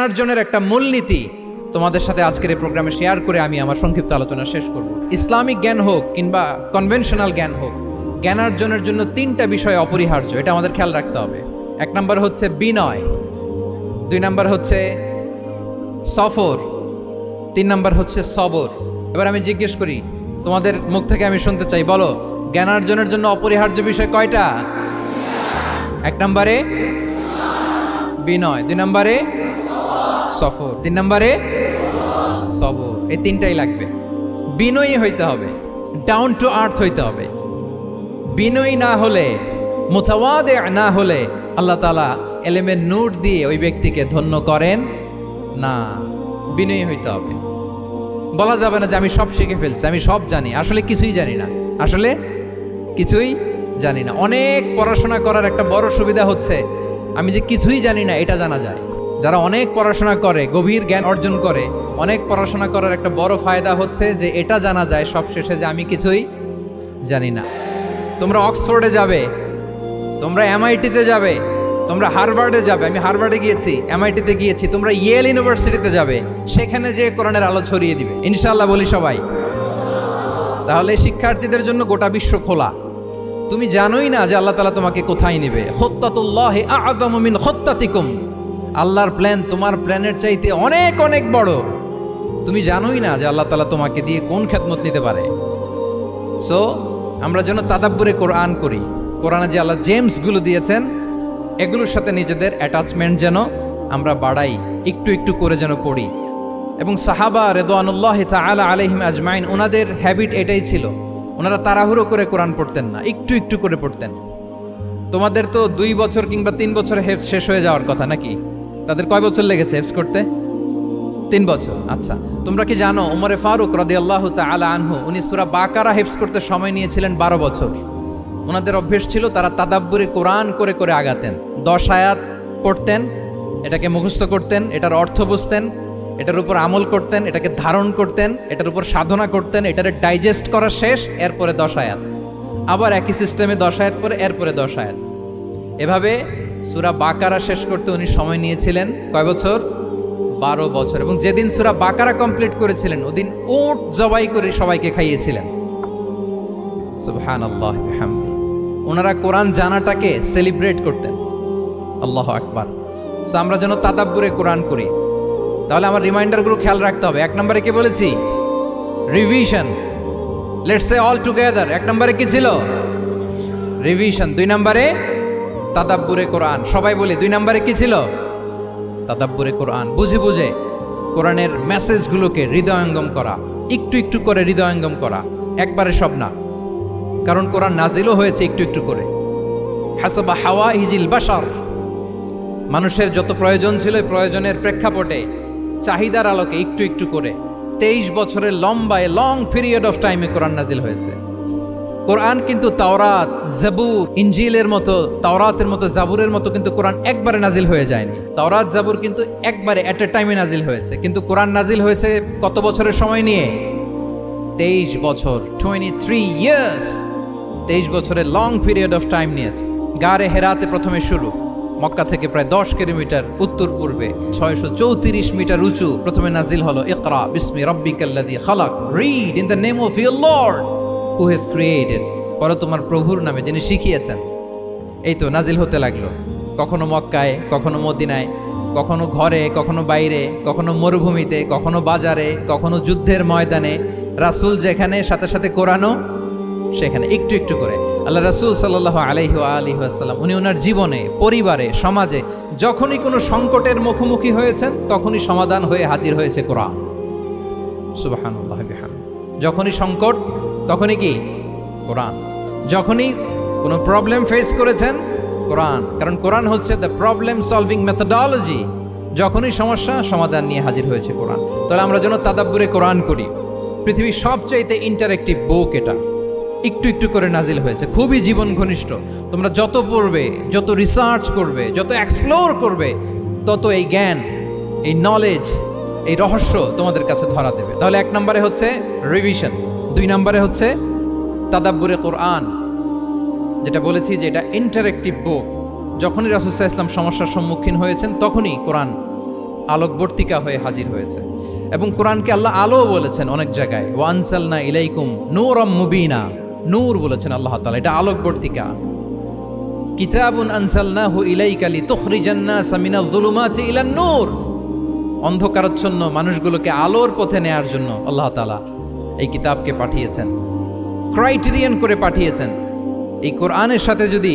অর্জনের একটা মূলনীতি তোমাদের সাথে আজকের এই প্রোগ্রামে শেয়ার করে আমি আমার সংক্ষিপ্ত আলোচনা শেষ করব। ইসলামিক জ্ঞান হোক কিংবা কনভেনশনাল জ্ঞান হোক, জ্ঞানার্জনের জন্য তিনটা বিষয় অপরিহার্য, এটা আমাদের খেয়াল রাখতে হবে। এক নম্বর হচ্ছে বিনয়, দুই নম্বর হচ্ছে সফর, তিন নম্বর হচ্ছে সবর। এবার আমি জিজ্ঞেস করি, তোমাদের মুখ থেকে আমি শুনতে চাই, বলো জ্ঞানার্জনের জন্য অপরিহার্য বিষয় কয়টা? এক নম্বরে বিনয়, দুই নম্বরে সফর, তিন নম্বরে সবর। এই তিনটাই লাগবে। বিনয়ী হইতে হবে, ডাউন টু আর্থ হইতে হবে। বিনয়ী না হলে, মুতাওয়াদে না হলে আল্লাহ তাআলা এলেমের নূর দিয়ে ওই ব্যক্তিকে ধন্য করেন না। বিনয়ী হইতে হবে। বলা যাবে না যে আমি সব শিখে ফেলছি, আমি সব জানি, আসলে কিছুই জানি না, আসলে কিছুই জানি না। অনেক পড়াশোনা করার একটা বড় সুবিধা হচ্ছে আমি যে কিছুই জানি না এটা জানা যায়। যারা অনেক পড়াশোনা করে, গভীর জ্ঞান অর্জন করে, অনেক পড়াশোনা করার একটা বড় ফায়দা হচ্ছে যে এটা জানা যায় সব শেষে যে আমি কিছুই জানি না। তোমরা অক্সফোর্ডে যাবে, তোমরা এমআইটিতে যাবে, তোমরা হার্ভার্ডে যাবে, আমি হার্ভার্ডে গিয়েছি, এমআইটিতে গিয়েছি, তোমরা ইয়েল ইউনিভার্সিটিতে যাবে, সেখানে যে কোরআনের আলো ছড়িয়ে দিবে ইনশাআল্লাহ, বলি সবাই। তাহলে শিক্ষার্থীদের জন্য গোটা বিশ্ব খোলা। তুমি জানোই না যে আল্লাহ তাআলা তোমাকে কোথায় নেবে। খুত্তাতুল্লাহি আ'যামু মিন খুত্তাতিকুম, আল্লাহর প্ল্যান তোমার প্ল্যানের চাইতে অনেক অনেক বড়। তুমি জানোই না যে আল্লাহ তাআলা তোমাকে দিয়ে কোন খেদমত নিতে পারে। সো আমরা যেন তাদাব্বুরে কোরআন করি, কোরআনে যে আল্লাহ জেমসগুলো দিয়েছেন এগুলোর সাথে নিজেদের অ্যাটাচমেন্ট যেন আমরা বাড়াই, একটু একটু করে যেন পড়ি। এবং সাহাবা রিদওয়ানুল্লাহি তাআলা আলাইহিম আজমাইন, ওনাদের হ্যাবিট এটাই ছিল, ওনারা তাড়াহুড়ো করে কোরআন পড়তেন না, একটু একটু করে পড়তেন। তোমাদের তো 2 বছর কিংবা 3 বছরে হেফজ শেষ হয়ে যাওয়ার কথা নাকি? তাদের কয় বছর লেগেছে হেফজ করতে? 3 বছর। আচ্ছা, তোমরা কি জানো ওমরে ফারুক রাদিয়াল্লাহু তাআলা আনহু উনি সূরা বাকারা হেফজ করতে সময় নিয়েছিলেন 12 বছর। ওনাদের অভ্যেস ছিল তারা তাদাব্বুরে কোরআন করে করে আগাতেন। 10 আয়াত পড়তেন, এটাকে মুখস্থ করতেন, এটার অর্থ বুঝতেন, এটার উপর আমল করতেন, এটাকে ধারণ করতেন, এটার উপর সাধনা করতেন, এটারে ডাইজেস্ট করা শেষ, এরপরে 10 আয়াত, আবার একই সিস্টেমে 10 আয়াত পরে এরপরে 10 আয়াত। এভাবে সূরা বাকারা শেষ করতে উনি সময় নিয়েছিলেন কয় বছর? 12 বছর। এবং যেদিন সূরা বাকারা কমপ্লিট করেছিলেন ওদিন উট জবাই করে সবাইকে খাইয়েছিলেন। সুবহানাল্লাহ বিহামদি। ওনারা কোরআন জানাটাকে সেলিব্রেট করতেন। আল্লাহু আকবার। সো আমরা যেন তাদাব্বুরে কোরআন করি। তাহলে আমার রিমাইন্ডারগুলো খেয়াল রাখতে হবে। 1 নম্বরে কি বলেছি? Revision. Let's say all together. 1 নম্বরে কি ছিল? রিভিশন। 2 নম্বরে তাদাব্বুরে কোরআন। সবাই বলি 2 নম্বরে কি ছিল? তাদাব্বুরে কোরআন। বুঝে বুঝে কোরআনের মেসেজগুলোকে হৃদয়ঙ্গম করা, একটু একটু করে হৃদয়ঙ্গম করা, একবারে সব না। কারণ কোরআন নাজিলও হয়েছে একটু একটু করে। হাসাবা হাওয়াইজিল বাশার, মানুষের যত প্রয়োজন ছিল প্রয়োজনের প্রেক্ষাপটে চাহিদার আলোকে একটু একটু করে 23 বছরের লম্বায় লং পিরিয়ড অফ টাইমে কোরআন নাজিল হয়েছে। কোরআন কিন্তু তাওরাত, জাবুর, ইনজিলের মতো, তাওরাতের মতো, জাবুরের মতো কিন্তু কোরআন একবারে নাজিল হয়ে যায়নি। তাওরাত, জাবুর কিন্তু একবারে এট এ টাইমে নাজিল হয়েছে, কিন্তু কোরআন নাজিল হয়েছে কত বছরের সময় নিয়ে? 23 বছর, 23 ইয়ার্স। 23 বছরের লং পিরিয়ড অফ টাইম নিয়েছে। গারে হেরাতে প্রথমে শুরু, মক্কা থেকে প্রায় 10 কিলোমিটার উত্তর পূর্বে 634 মিটার উঁচু প্রথমে নাজিল হলো ইকরা বিসমি রাব্বিকাল্লাযী খালাক, read in the name of your lord who has created, পড়ো তোমার প্রভুর নামে যিনি শিখিয়েছেন। এই তো নাজিল হতে লাগলো, কখনো মক্কায়, কখনো মদিনায়, কখনো ঘরে, কখনো বাইরে, কখনো মরুভূমিতে, কখনো বাজারে, কখনো যুদ্ধের ময়দানে। রাসূল যেখানে, সাথে সাথে কোরআনও সেখানে। একটু একটু করে আল্লাহ রাসূল সাল্লাল্লাহু আলাইহি ওয়া আলিহি ওয়াসাল্লাম উনি ওনার জীবনে, পরিবারে, সমাজে যখনই কোনো সংকটের মুখোমুখি হয়েছেন তখনই সমাধান হয়ে হাজির হয়েছে কোরআন। সুবহানাল্লাহ বিহামদি। যখনই সংকট তখনই কি? কোরআন। যখনই কোনো প্রবলেম ফেস করেছেন কোরআন, কারণ কোরআন হচ্ছে দ্য প্রবলেম সলভিং মেথোডোলজি। যখনই সমস্যা সমাধান নিয়ে হাজির হয়েছে কোরআন। তাহলে আমরা যেন তাদাব্বুরে কোরআন করি। পৃথিবীর সবচাইতে ইন্টারেক্টিভ বুক এটা, একটু একটু করে নাজিল হয়েছে, খুবই জীবন ঘনিষ্ঠ। তোমরা যত পড়বে, যত রিসার্চ করবে, যত এক্সপ্লোর করবে, তত এই জ্ঞান, এই নলেজ, এই রহস্য তোমাদের কাছে ধরা দেবে। তাহলে 1 নম্বরে হচ্ছে রিভিশন, 2 নম্বরে হচ্ছে তাদাব্বুরে কোরআন, যেটা বলেছি যে এটা ইন্টারেক্টিভ বুক। যখনই রাসূল সাল্লাল্লাহু আলাইহি ওয়াসাল্লাম সমস্যার সম্মুখীন হয়েছেন তখনই কোরআন আলোকবর্তিকা হয়ে হাজির হয়েছে। এবং কোরআনকে আল্লাহ আলো বলেছেন অনেক জায়গায়, ওয়ানসালনা ইলাইকুম নূরাম মুবিনা, নূর বলেছেন আল্লাহ তাআলা, এটা আলোকবর্তিকা। কিতাবুন আনসালনাহু ইলাইকা লিতুখরিজান নাসা মিনাজ যুলুমাতি ইলান নূর, অন্ধকারাচ্ছন্ন মানুষগুলোকে আলোর পথে নেয়ার জন্য আল্লাহ তাআলা এই কিতাবকে পাঠিয়েছেন, ক্রাইটেরিয়ান করে পাঠিয়েছেন। এই কোরআনের সাথে যদি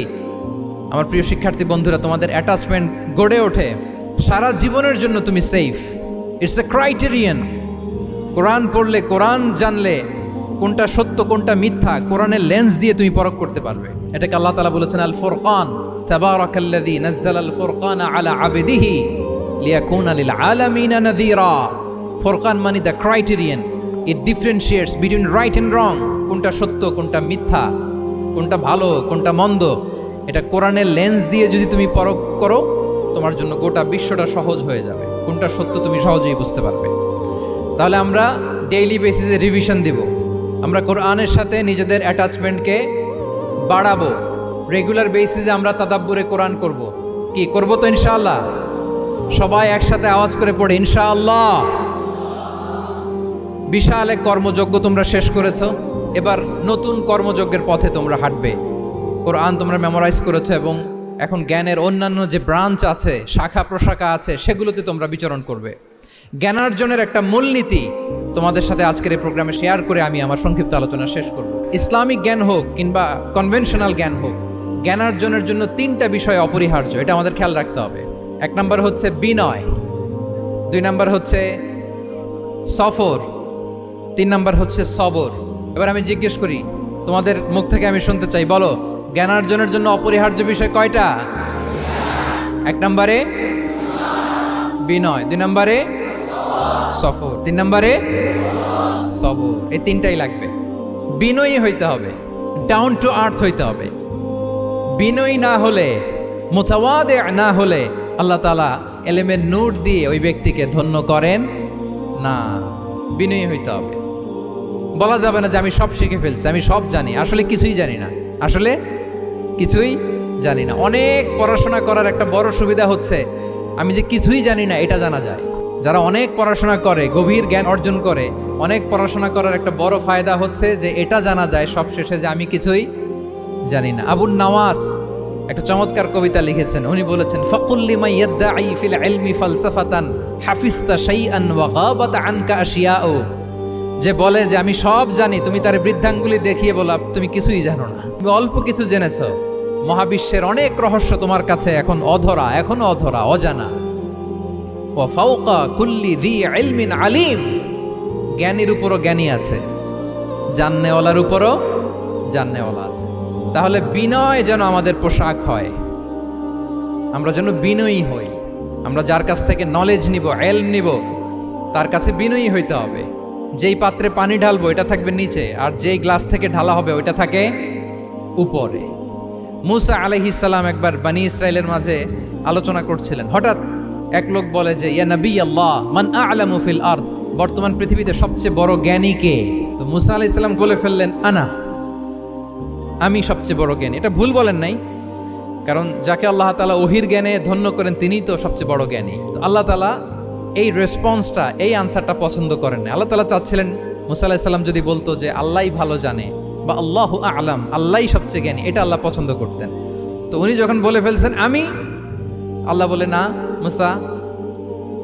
আমার প্রিয় শিক্ষার্থী বন্ধুরা তোমাদের অ্যাটাচমেন্ট গড়ে ওঠে, সারা জীবনের জন্য তুমি safe. It's a criterion. Quran পড়লে, কোরআন জানলে কোনটা সত্য কোনটা মিথ্যা কোরআনের লেন্স দিয়ে তুমি পরখ করতে পারবে। এটাকে আল্লাহ তাআলা বলেছেন আল ফুরকান, তাবারাকাল্লাযী নাযালাল ফুরকানা আলা আবদিহি লিয়াকুনা লিল আলামিনা নাযীরা। ফুরকান মানে the criterion, it differentiates between right and wrong, কোনটা সত্য কোনটা মিথ্যা, কোনটা ভালো কোনটা মন্দ। এটা কোরআনের লেন্স দিয়ে যদি তুমি পরখ করো, তোমার জন্য গোটা বিশ্বটা সহজ হয়ে যাবে, কোনটা সত্য তুমি সহজেই বুঝতে পারবে। তাহলে আমরা ডেইলি বেসিসে রিভিশন দিব, আমরা কোরআনের সাথে নিজেদের অ্যাটাচমেন্টকে বাড়াবো, রেগুলার বেসিসে আমরা তাদাব্বুরে কোরআন করব। কি করব তো ইনশাআল্লাহ? সবাই একসাথে আওয়াজ করে পড়ে ইনশাআল্লাহ। বিশাল এক কর্মযজ্ঞ তোমরা শেষ করেছো, এবার নতুন কর্মযজ্ঞের পথে তোমরা হাঁটবে। কোরআন তোমরা মেমোরাইজ করেছো এবং এখন জ্ঞানের অন্যান্য যে ব্রাঞ্চ আছে, শাখা প্রশাখা আছে, সেগুলোতে তোমরা বিচরণ করবে। জ্ঞানার্জনের একটা মূলনীতি তোমাদের সাথে আজকের এই প্রোগ্রামে শেয়ার করে আমি আমার সংক্ষিপ্ত আলোচনা শেষ করব। ইসলামিক জ্ঞান হোক কিংবা কনভেনশনাল জ্ঞান হোক, জ্ঞানার্জনের জন্য তিনটা বিষয় অপরিহার্য, এটা আমাদের খেয়াল রাখতে হবে। এক নম্বর হচ্ছে বিনয়, দুই নম্বর হচ্ছে সফর, তিন নম্বর হচ্ছে সবর। এবার আমি জিজ্ঞেস করি, তোমাদের মুখ থেকে আমি শুনতে চাই, বলো জ্ঞানার্জনের জন্য অপরিহার্য বিষয় কয়টা? এক নম্বরে বিনয়, দুই নম্বরে সফর, তিন নম্বরে সবর। এই তিনটাই লাগবে। বিনয়ী হইতে হবে, ডাউন টু আর্থ হইতে হবে। বিনয়ী না হলে, মুতাওয়াদি না হলে আল্লাহ তাআলা এলেমের নূর দিয়ে ওই ব্যক্তিকে ধন্য করেন না। বিনয়ী হইতে হবে। বলা যাবে না যে আমি সব শিখে ফেলছি, আমি সব জানি, আসলে কিছুই জানি না, আসলে কিছুই জানি না। অনেক পড়াশোনা করার একটা বড় সুবিধা হচ্ছে আমি যে কিছুই জানি না এটা জানা যায়। যারা অনেক পড়াশোনা করে, গভীর জ্ঞান অর্জন করে, অনেক পড়াশোনা করার একটা বড় ফায়দা হচ্ছে যে এটা জানা যায় সব শেষে যে আমি কিছুই জানি না। আবুন নওয়াস একটা চমৎকার কবিতা লিখেছেন, উনি বলেছেন ফাকুল লিমান ইয়াদঈ ফিল ইলমি ফালসাফাতান হাফিজতা শাইআন ওয়া গাবাত আনকা আশিয়াউ। যে বলে যে আমি সব জানি, তুমি তার বৃদ্ধাঙ্গুলি দেখিয়ে বলা তুমি কিছুই জানো না, তুমি অল্প কিছু জেনেছো। মহাবিশ্বের অনেক রহস্য তোমার কাছে এখন অধরা, এখনো অধরা, অজানা। ওয়া ফাওকা কুল্লি যী ইলমিন আলিম, জ্ঞানীর উপরও জ্ঞানী আছে, জাননেওয়ালার উপরও জাননেওয়ালা আছে। তাহলে বিনয় যেন আমাদের পোশাক হয়, আমরা যেন বিনয়ী হই। আমরা যার কাছ থেকে নলেজ নিব, ইলম নিব, তার কাছে বিনয়ী হইতে হবে। যেই পাত্রে পানি ঢালবো এটা থাকবে নিচে, আর যেই গ্লাস থেকে ঢালা হবে ওইটা থাকে উপরে। মুসা আলাইহিস সালাম একবার বনি ইসরাইলের মাঝে আলোচনা করছিলেন, হঠাৎ এক লোক বলে যে ইয়া নবী আল্লাহ মান আ'লামু ফিল আরদ, বর্তমান পৃথিবীতে সবচেয়ে বড় জ্ঞানী কে? তো মুসা আলাইহিস সালাম বলে ফেললেন আনা, আমি সবচেয়ে বড় জ্ঞানী। এটা ভুল বলেন নাই, কারণ যাকে আল্লাহ তাআলা ওহির জ্ঞানে ধন্য করেন তিনিই তো সবচেয়ে বড় জ্ঞানী। তো আল্লাহ তাআলা এই রেসপন্সটা, এই আনসারটা পছন্দ করেন না। আল্লাহ তাআলা চাচ্ছিলেন মুসা আলাইহিস সালাম যদি বলতো যে আল্লাহই ভালো জানে বা আল্লাহু আ'লাম, আল্লাহই সবচেয়ে জ্ঞানী, এটা আল্লাহ পছন্দ করতেন। তো উনি যখন বলে ফেলছেন আমি, আল্লাহ বলে না মুসা,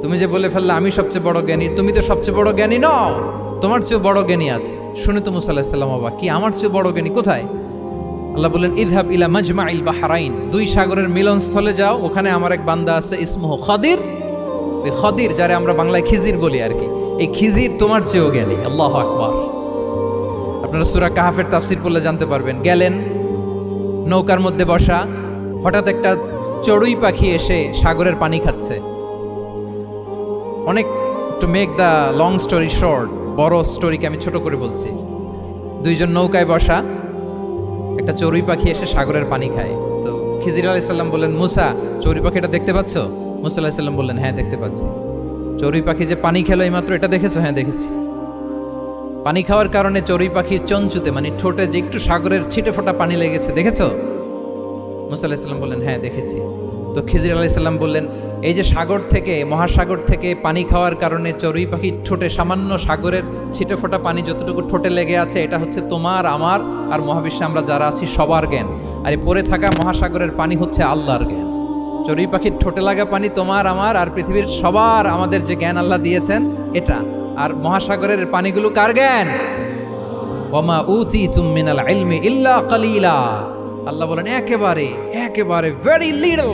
তুমি যে বলে ফেললে আমি সবচেয়ে বড় জ্ঞানী, তুমি তো সবচেয়ে বড় জ্ঞানী নও, তোমার চেয়ে বড় জ্ঞানী আছে। শুনে তো মুসা আলাইহিস সালাম অবাক, কি আমার চেয়ে বড় জ্ঞানী কোথায়? আল্লাহ বললেন ইযহাব ইলা মাজমাইল বাহরাইন, দুই সাগরের মিলনস্থলে যাও, ওখানে আমার এক বান্দা আছে ইসমুহু খাদির। ওই খাদির, যারে আমরা বাংলায় খিজির বলি আর কি, এই খিজির তোমার চেয়েও জ্ঞানী। আল্লাহু আকবার। আপনারা সূরা কাহফের তাফসীর পড়লে জানতে পারবেন। গেলেন, নৌকার মধ্যে বসা, হঠাৎ একটা চড়ুই পাখি এসে সাগরের পানি খাচ্ছে। অনেক, to make the long story short, বড় স্টোরিকে আমি ছোট করে বলছি। দুইজন নৌকায় বসা, একটা চড়ুই পাখি এসে সাগরের পানি খায়। তো খিজির আলাইহিস সালাম বললেন মুসা, চড়ুই পাখিটা দেখতে পাচ্ছ? মুসা আলাইহিস সালাম বললেন হ্যাঁ দেখতে পাচ্ছি। চড়ুই পাখি যে পানি খেলো এইমাত্র, এটা দেখেছো? হ্যাঁ দেখেছি। পানি খাওয়ার কারণে চড়ুই পাখির চঞ্চুতে মানে ঠোঁটে যে একটু সাগরের ছিটে ফোটা পানি লেগেছে, দেখেছো? মুসা আলাইহিস সালাম বললেন হ্যাঁ দেখেছি। তো খিজির আলাইহিস সালাম বললেন এই যে সাগর থেকে, মহাসাগর থেকে পানি খাওয়ার কারণে চড়ুই পাখির ঠোঁটে সামান্য সাগরের ছিটে ফোটা পানি যতটুকু ঠোঁটে লেগে আছে, এটা হচ্ছে তোমার, আমার আর মহাবিশ্বে আমরা যারা আছি সবার জ্ঞান। আর এই পড়ে থাকা মহাসাগরের পানি হচ্ছে আল্লাহর জ্ঞান। চড়ুই পাখির ঠোঁটে লাগা পানি তোমার, আমার আর পৃথিবীর সবার, আমাদের যে জ্ঞান আল্লাহ দিয়েছেন এটা। আর মহাসাগরের পানিগুলো কার জ্ঞান? ওমা উতিতুম মিনাল ইলমি ইল্লা কালিলা। আল্লাহ বলেন একেবারে একেবারে ভেরি লিটল,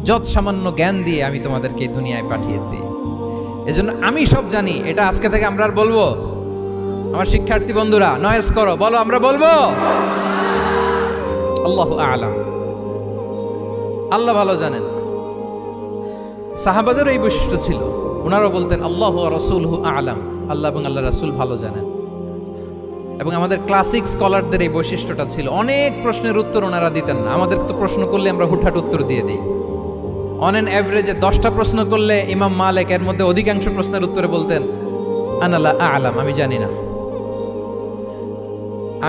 যত সামান্য জ্ঞান দিয়ে আমি তোমাদেরকে এই দুনিয়ায় পাঠিয়েছি। এজন্য আমি সব জানি, এটা আজকে থেকে আমরা আর বলবো? আমার শিক্ষার্থী বন্ধুরা নয়েজ করো, বলো আমরা বলবো আল্লাহু আ'লাম। আল্লাহ ভালো জানেন। সাহাবাদের এই বৈশিষ্ট্য ছিল, ওনারা বলতেন আল্লাহু ওয়া রাসূলুহু আ'লাম, আল্লাহ এবং আল্লাহ রাসূল ভালো জানেন। এবং আমাদের ক্লাসিক স্কলারদের এই বৈশিষ্ট্যটা ছিল, অনেক প্রশ্নের উত্তর ওনারা দিতেন না। আমাদের তো প্রশ্ন করলে আমরা হুটহাট উত্তর দিয়ে দিই। অন অ্যান অ্যাভারেজে 10টা প্রশ্ন করলে ইমাম মালিক এর মধ্যে অধিকাংশ প্রশ্নের উত্তরে বলতেন আনা লা আ'লাম, আমি জানি না।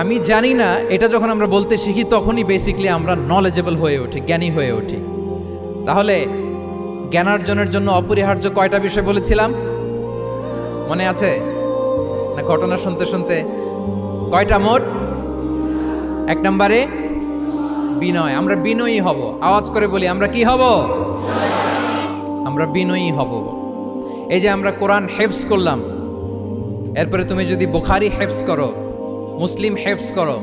আমি জানি না এটা যখন আমরা বলতে শিখি তখনই বেসিক্যালি আমরা নলেজেবল হয়ে উঠি, জ্ঞানী হয়ে উঠি। তাহলে জ্ঞানার্জনের জন্য অপরিহার্য কয়টা বিষয় বলেছিলাম, মনে আছে না? ঘটনা শুনতে শুনতে কয়টা মোট? 1 নম্বরে বিনয়। আমরা বিনয়ী হব। আওয়াজ করে বলি, আমরা কি হব? আমরা বিনয়ী হব। এই যে আমরা কোরআন হেফজ করলাম, এরপরে তুমি যদি বুখারী হেফজ করো, মুসলিম হেফজ করো,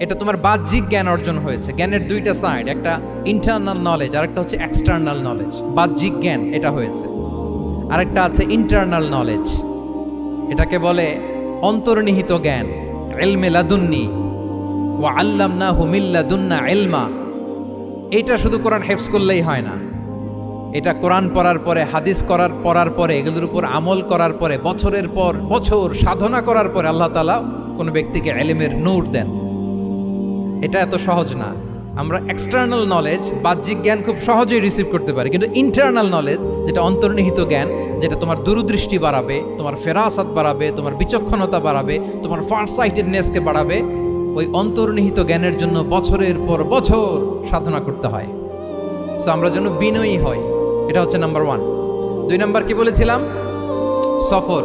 এটা তোমার বাহ্যিক জ্ঞান অর্জন হয়েছে। জ্ঞানের দুইটা সাইড, একটা ইন্টারনাল নলেজ আর একটা হচ্ছে এক্সটার্নাল নলেজ। বাহ্যিক জ্ঞান এটা হয়েছে, আরেকটা আছে ইন্টারনাল নলেজ, এটাকে বলে অন্তর্নিহিত জ্ঞান। ইলমে লাদুন্নি ওয়া আল্লামনাহু মিন লাদুন্না ইলমা। এটা শুধু কোরআন হেফজ করলেই হয় না, এটা কোরআন পড়ার পরে, হাদিস পড়ার পরে, এগুলোর উপর আমল করার পরে, বছরের পর বছর সাধনা করার পরে আল্লাহ তাআলা কোনো ব্যক্তিকে ইলমের নূর দেন। এটা এত সহজ না। আমরা এক্সটার্নাল নলেজ, বাহ্যিক জ্ঞান খুব সহজেই রিসিভ করতে পারি, কিন্তু ইন্টারনাল নলেজ, যেটা অন্তর্নিহিত জ্ঞান, যেটা তোমার দূরদৃষ্টি বাড়াবে, তোমার ফেরাসাত বাড়াবে, তোমার বিচক্ষণতা বাড়াবে, তোমার ফারসাইটেডনেসকে বাড়াবে, ওই অন্তর্নিহিত জ্ঞানের জন্য বছরের পর বছর সাধনা করতে হয়। সো আমরা যেন বিনয়ী হই, এটা হচ্ছে নাম্বার 1। 2 নাম্বার কি বলেছিলাম? সফর।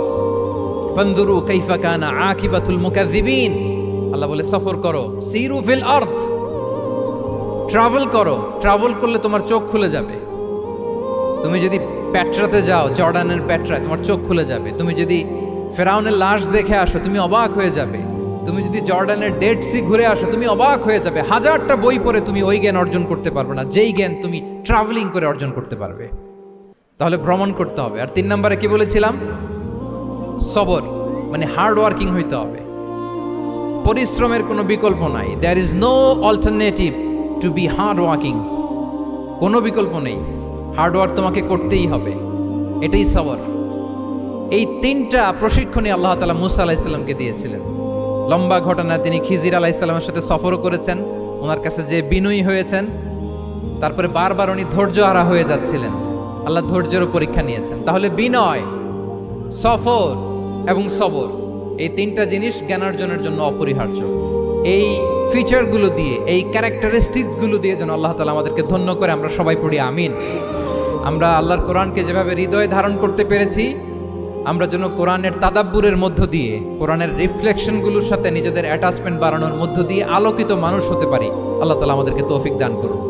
ফানজুরু কাইফা কানা আকিবাতুল মুকাজ্জিবিন। আল্লাহ বলে সফর করো, সিরু ফিল আরদ, ট্রাভেল করো। ট্রাভেল করলে তোমার চোখ খুলে যাবে। তুমি যদি পেট্রাতে যাও, জর্ডানের পেট্রায়, তোমার চোখ খুলে যাবে। তুমি যদি ফেরাউনের লাশ দেখে আসো, তুমি অবাক হয়ে যাবে। তুমি যদি জর্ডানের ডেড সি ঘুরে আসো, তুমি অবাক হয়ে যাবে। 1000টা বই পড়ে তুমি ওই জ্ঞান অর্জন করতে পারবে না, যেই জ্ঞান তুমি ট্রাভেলিং করে অর্জন করতে পারবে। তাহলে ভ্রমণ করতে হবে। আর 3 নম্বরে কি বলেছিলাম? সবর, মানে হার্ড ওয়ার্কিং হইতে হবে। পরিশ্রমের কোনো বিকল্প নাই। There is no alternative to be hard working. কোনো বিকল্প নেই, হার্ড ওয়ার্ক তোমাকে করতেই হবে। এটাই সবর। এই 3টা প্রশিক্ষণই আল্লাহ তাআলা মুসা আলাইহিস সালামকে দিয়েছিলেন। লম্বা ঘটনা, তিনি খিজির আলাইহিস সালামের সাথে সফরও করেছেন, ওনার কাছে যে বিনয়ী হয়েছেন। তারপরে বারবার উনি ধৈর্যহারা হয়ে যাচ্ছিলেন, আল্লাহ ধৈর্যেরও পরীক্ষা নিয়েছেন। তাহলে বিনয়, সফর এবং সবর, এই 3টা জিনিস জ্ঞানার্জনের জন্য অপরিহার্য। এই ফিচারগুলো দিয়ে, এই ক্যারেক্টারিস্টিক্সগুলো দিয়ে যেন আল্লাহ তাআলা আমাদেরকে ধন্য করে। আমরা সবাই পড়ি আমিন। আমরা আল্লাহর কোরআনকে যেভাবে হৃদয়ে ধারণ করতে পেরেছি, আমরা যেন কোরআনের তাদাব্বুরের মধ্য দিয়ে, কোরআনের রিফ্লেকশনগুলোর সাথে নিজেদের অ্যাটাচমেন্ট বাড়ানোর মধ্য দিয়ে আলোকিত মানুষ হতে পারি। আল্লাহ তাআলা আমাদেরকে তৌফিক দান করুন।